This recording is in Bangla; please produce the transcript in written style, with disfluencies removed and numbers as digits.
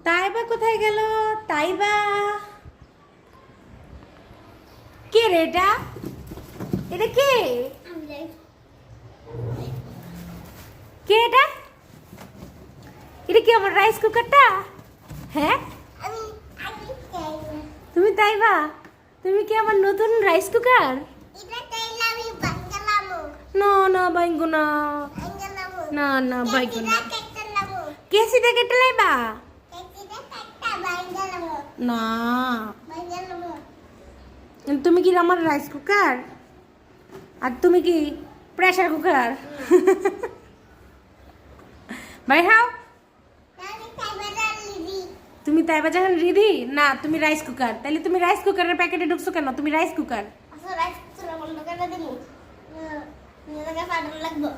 তাইবা কোথায় গেল? তাইবা কে রে এটা? এটা কে? কে এটা? এটা কি আমার রাইস কুকারটা? হ্যাঁ তুমি তাইবা? তুমি কি আমার নতুন রাইস কুকার? না না বাইঙ্গো না, না না বাইঙ্গো না। কেসিটা কেটে লাইবা? না তুমি কি আমার রাইস কুকার আর তুমি কি প্রেসার কুকার? ভাই হাও তুমি তাইবা যখন রিদি না তুমি রাইস কুকার, তাহলে তুমি রাইস কুকারের প্যাকেটে ঢুকছো কেন? তুমি রাইস কুকার। রাইস কুকার বন্ধ করে দিমু, লাগবো।